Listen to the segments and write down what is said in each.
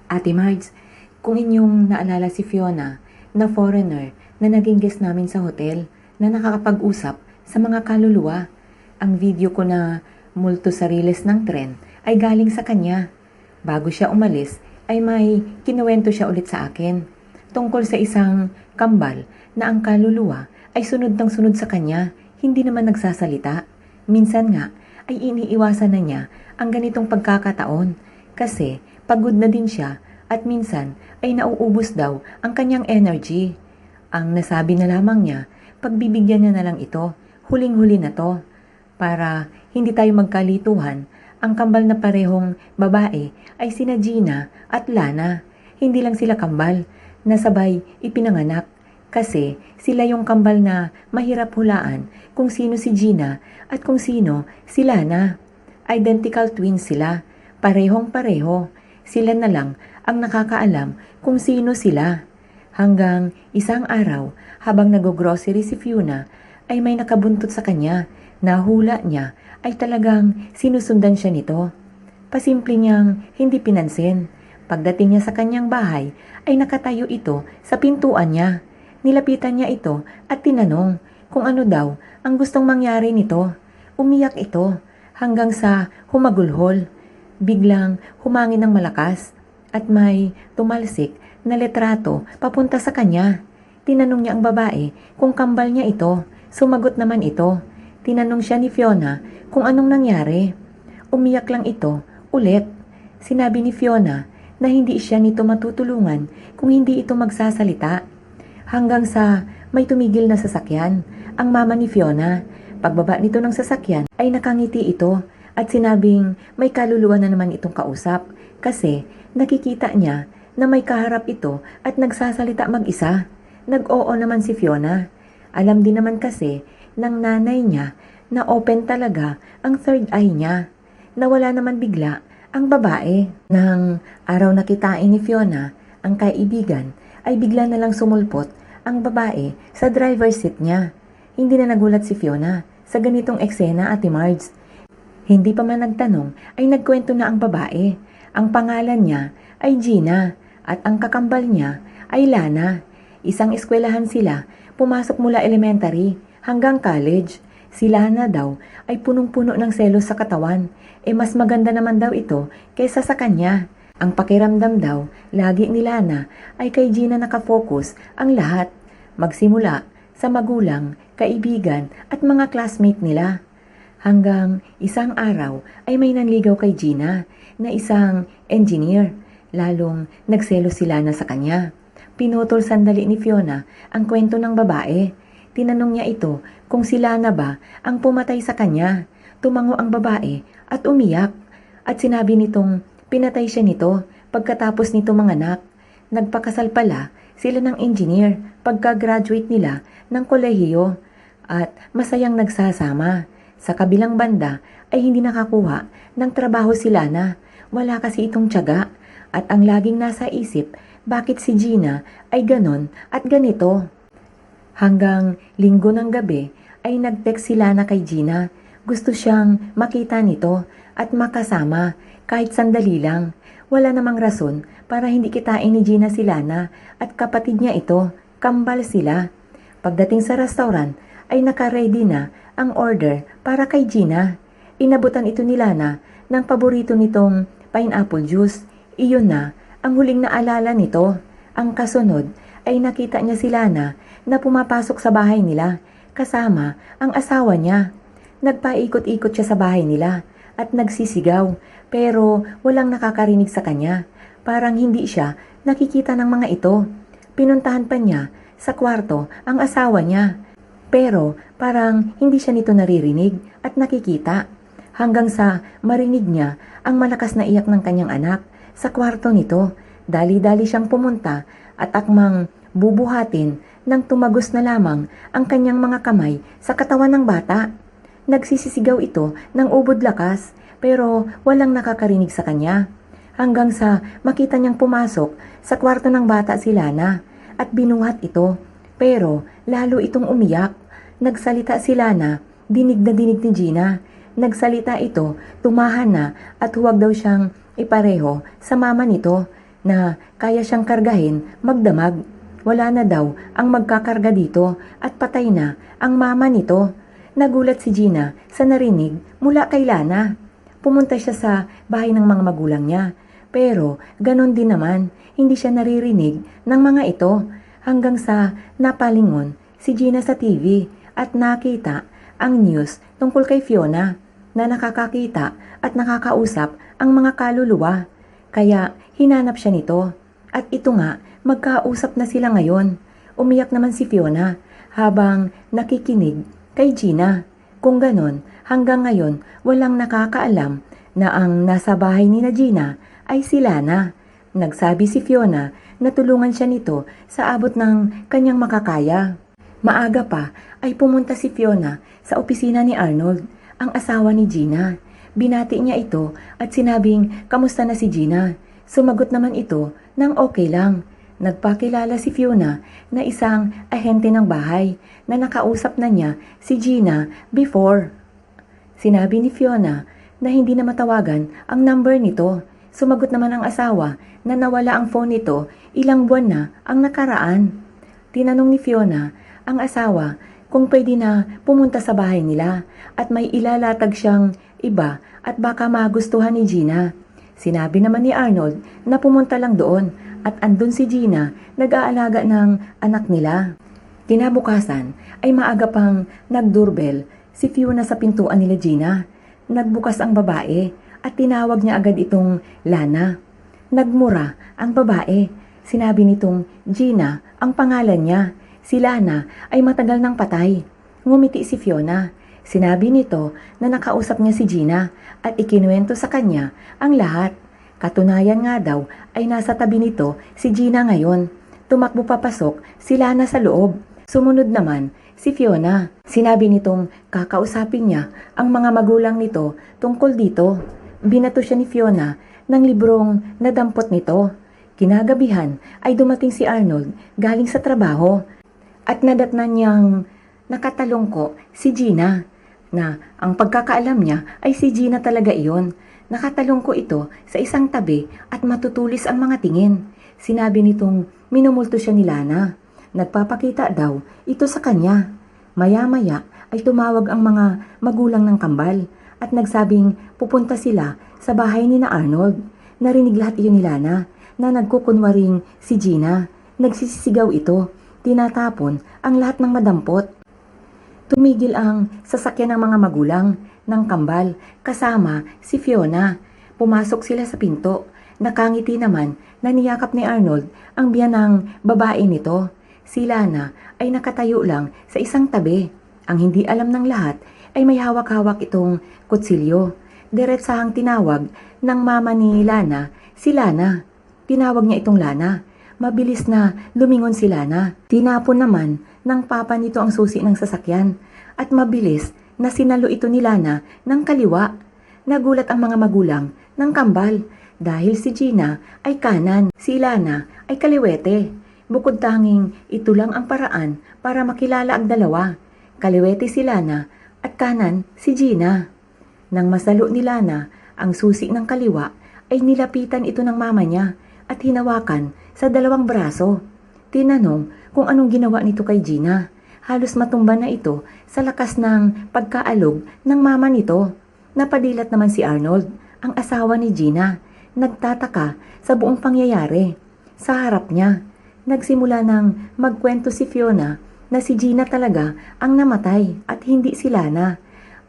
Ate Marge, kung inyong naalala si Fiona na foreigner na naging guest namin sa hotel na nakakapag-usap sa mga kaluluwa, ang video ko na multo sa riles ng tren ay galing sa kanya. Bago siya umalis ay may kinuwento siya ulit sa akin tungkol sa isang kambal na ang kaluluwa ay sunod ng sunod sa kanya, hindi naman nagsasalita. Minsan nga ay iniiwasan na niya ang ganitong pagkakataon kasi pagod na din siya at minsan ay nauubos daw ang kanyang energy. Ang nasabi na lamang niya, pagbibigyan niya na lang ito, huling-huli na to. Para hindi tayo magkalituhan, ang kambal na parehong babae ay sina Gina at Lana. Hindi lang sila kambal, nasabay ipinanganak. Kasi sila yung kambal na mahirap hulaan kung sino si Gina at kung sino si Lana. Identical twins sila, parehong-pareho. Sila na lang ang nakakaalam kung sino sila. Hanggang isang araw, habang nag-grocery si Fiona, ay may nakabuntot sa kanya. Nahula niya ay talagang sinusundan siya nito. Pasimple niyang hindi pinansin. Pagdating niya sa kanyang bahay, ay nakatayo ito sa pintuan niya. Nilapitan niya ito at tinanong kung ano daw ang gustong mangyari nito. Umiyak ito hanggang sa humagulhol. Biglang humangin ng malakas at may tumalsik na letrato papunta sa kanya. Tinanong niya ang babae kung kambal niya ito. Sumagot naman ito. Tinanong siya ni Fiona kung anong nangyari. Umiyak lang ito ulit. Sinabi ni Fiona na hindi siya nito matutulungan kung hindi ito magsasalita. Hanggang sa may tumigil na sasakyan. Ang mama ni Fiona, pagbaba nito ng sasakyan ay nakangiti ito at sinabing may kaluluwa na naman itong kausap kasi nakikita niya na may kaharap ito at nagsasalita mag-isa. Nag-oo naman si Fiona. Alam din naman kasi ng nanay niya na open talaga ang third eye niya. Nawala naman bigla ang babae. Nang araw nakitain ni Fiona ang kaibigan ay bigla na lang sumulpot ang babae sa driver's seat niya. Hindi na nagulat si Fiona sa ganitong eksena, Ate Marge. Hindi pa man nagtanong ay nagkwento na ang babae. Ang pangalan niya ay Gina at ang kakambal niya ay Lana. Isang eskwelahan sila, pumasok mula elementary hanggang college. Si Lana daw ay punong-puno ng selos sa katawan. Mas maganda naman daw ito kaysa sa kanya. Ang pakiramdam daw, lagi ni Lana ay kay Gina nakafocus ang lahat. Magsimula sa magulang, kaibigan at mga classmate nila. Hanggang isang araw ay may nanligaw kay Gina na isang engineer. Lalong nagselo si Lana sa kanya. Pinutol sandali ni Fiona ang kwento ng babae. Tinanong niya ito kung si Lana ba ang pumatay sa kanya. Tumango ang babae at umiyak. At sinabi nitong pinatay siya nito pagkatapos nito manganak. Nagpakasal pala sila ng engineer pagka-graduate nila ng kolehiyo at masayang nagsasama. Sa kabilang banda ay hindi nakakuha ng trabaho si Lana. Wala kasi itong tiyaga at ang laging nasa isip bakit si Gina ay ganon at ganito. Hanggang linggo ng gabi ay nag-text si Lana kay Gina. Gusto siyang makita nito at makasama kahit sandali lang. Wala namang rason para hindi kitain ni Gina si Lana at kapatid niya ito. Kambal sila. Pagdating sa restaurant ay naka-ready na ang order para kay Gina. Inabutan ito ni Lana ng paborito nitong pineapple juice. Iyon na ang huling naalala nito. Ang kasunod ay nakita niya si Lana na pumapasok sa bahay nila kasama ang asawa niya. Nagpaikot-ikot siya sa bahay nila at nagsisigaw pero walang nakakarinig sa kanya. Parang hindi siya nakikita ng mga ito. Pinuntahan pa niya sa kwarto ang asawa niya. Pero parang hindi siya nito naririnig at nakikita. Hanggang sa marinig niya ang malakas na iyak ng kanyang anak sa kwarto nito. Dali-dali siyang pumunta at akmang bubuhatin nang tumagos na lamang ang kanyang mga kamay sa katawan ng bata. Nagsisisigaw ito ng ubod lakas pero walang nakakarinig sa kanya. Hanggang sa makita niyang pumasok sa kwarto ng bata si Lana at binuhat ito. Pero lalo itong umiyak. Nagsalita si Lana, dinig na dinig ni Gina. Nagsalita ito, tumahan na at huwag daw siyang ipareho sa mama nito. na kaya siyang kargahin magdamag. Wala na daw ang magkakarga dito at patay na ang mama nito. Nagulat si Gina sa narinig mula kay Lana. Pumunta siya sa bahay ng mga magulang niya. Pero ganon din naman, hindi siya naririnig ng mga ito hanggang sa napalingon si Gina sa TV at nakita ang news tungkol kay Fiona na nakakakita at nakakausap ang mga kaluluwa. Kaya hinanap siya nito at ito nga magkausap na sila ngayon. Umiyak naman si Fiona habang nakikinig kay Gina. Kung ganon, hanggang ngayon walang nakakaalam na ang nasa bahay ni Gina ay si Lana. Nagsabi si Fiona na tulungan siya nito sa abot ng kanyang makakaya. Maaga pa ay pumunta si Fiona sa opisina ni Arnold, ang asawa ni Gina. Binati niya ito at sinabing kamusta na si Gina. Sumagot naman ito ng okay lang. Nagpakilala si Fiona na isang ahente ng bahay na nakausap na niya si Gina before. Sinabi ni Fiona na hindi na matawagan ang number nito. Sumagot naman ang asawa na nawala ang phone nito ilang buwan na ang nakaraan. Tinanong ni Fiona ang asawa kung pwede na pumunta sa bahay nila at may ilalatag siyang iba at baka magustuhan ni Gina. Sinabi naman ni Arnold na pumunta lang doon at andun si Gina nag-aalaga ng anak nila. Kinabukasan ay maaga pang nagdoorbell si Fiona sa pintuan nila Gina. Nagbukas ang babae at tinawag niya agad itong Lana. Nagmura ang babae. Sinabi nitong Gina ang pangalan niya. Si Lana ay matagal nang patay. Ngumiti si Fiona. Sinabi nito na nakausap niya si Gina at ikinuwento sa kanya ang lahat. Katunayan nga daw ay nasa tabi nito si Gina ngayon. Tumakbo papasok si Lana sa loob. Sumunod naman si Fiona. Sinabi nitong kakausapin niya ang mga magulang nito tungkol dito. Binato siya ni Fiona ng librong nadampot nito. Kinagabihan ay dumating si Arnold galing sa trabaho at nadatnan niyang nakatalongko si Gina na ang pagkakaalam niya ay si Gina talaga iyon. Nakatalongko ito sa isang tabi at matutulis ang mga tingin. Sinabi nitong minumulto siya ni Lana. Nagpapakita daw ito sa kanya. Maya-maya ay tumawag ang mga magulang ng kambal at nagsabing pupunta sila sa bahay ni na Arnold. Narinig lahat iyon ni Lana na nagkukunwaring si Gina. Nagsisisigaw ito. Tinatapon ang lahat ng madampot. Tumigil ang sasakyan ng mga magulang ng kambal kasama si Fiona. Pumasok sila sa pinto. Nakangiti naman na niyakap ni Arnold ang biyan ng babae nito. Si Lana ay nakatayo lang sa isang tabi. Ang hindi alam ng lahat ay may hawak-hawak itong kutsilyo. Diretsahang tinawag ng mama ni Lana si Lana. Tinawag niya itong Lana. Mabilis na lumingon si Lana. Tinapon naman ng papa nito ang susi ng sasakyan at mabilis na sinalo ito ni Lana ng kaliwa. Nagulat ang mga magulang ng kambal dahil si Gina ay kanan, si Lana ay kaliwete. Bukod tanging ito lang ang paraan para makilala ang dalawa. Kaliwete si Lana at kanan si Gina. Nang masalo ni Lana ang susi ng kaliwa ay nilapitan ito ng mama niya at hinawakan sa dalawang braso. Tinanong kung anong ginawa nito kay Gina. Halos matumba na ito sa lakas ng pagkaalog ng mama nito. Napadilat naman si Arnold, ang asawa ni Gina. Nagtataka sa buong pangyayari. Sa harap niya, nagsimula ng magkwento si Fiona na si Gina talaga ang namatay at hindi si Lana.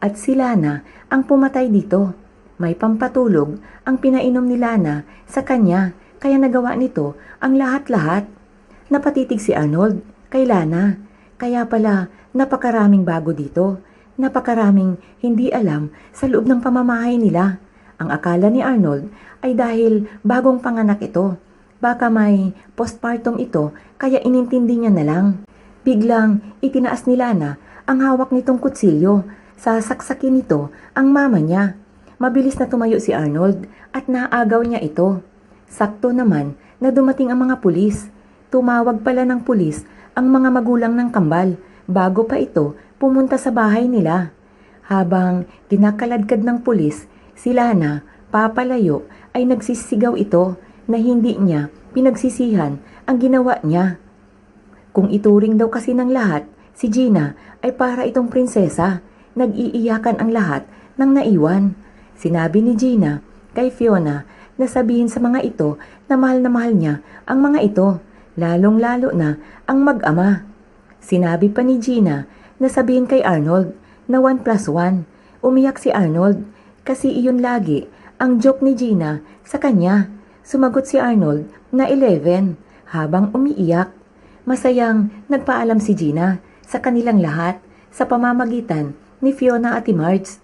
At si Lana ang pumatay dito. May pampatulog ang pinainom ni Lana sa kanya kaya nagawa nito ang lahat-lahat. Napatitig si Arnold kay Lana. Kaya pala napakaraming bago dito. Napakaraming hindi alam sa loob ng pamamahay nila. Ang akala ni Arnold ay dahil bagong panganak ito. Baka may postpartum ito kaya inintindi niya na lang. Biglang itinaas ni Lana ang hawak nitong kutsilyo. Sasaksakin nito ang mama niya. Mabilis na tumayo si Arnold at naagaw niya ito. Sakto naman na dumating ang mga pulis. Tumawag pala ng pulis ang mga magulang ng kambal bago pa ito pumunta sa bahay nila. Habang kinakaladkad ng pulis, si Lana, papalayo, ay nagsisigaw ito. na hindi niya pinagsisihan ang ginawa niya. Kung ituring daw kasi ng lahat, si Gina ay para itong prinsesa. Nag-iiyakan ang lahat ng naiwan. Sinabi ni Gina kay Fiona na sabihin sa mga ito na mahal niya ang mga ito, lalong-lalo na ang mag-ama. Sinabi pa ni Gina na sabihin kay Arnold na 1+1. Umiyak si Arnold kasi iyon lagi ang joke ni Gina sa kanya. Sumagot si Arnold na 11 habang umiiyak. Masayang nagpaalam si Gina sa kanilang lahat sa pamamagitan ni Fiona at Marge.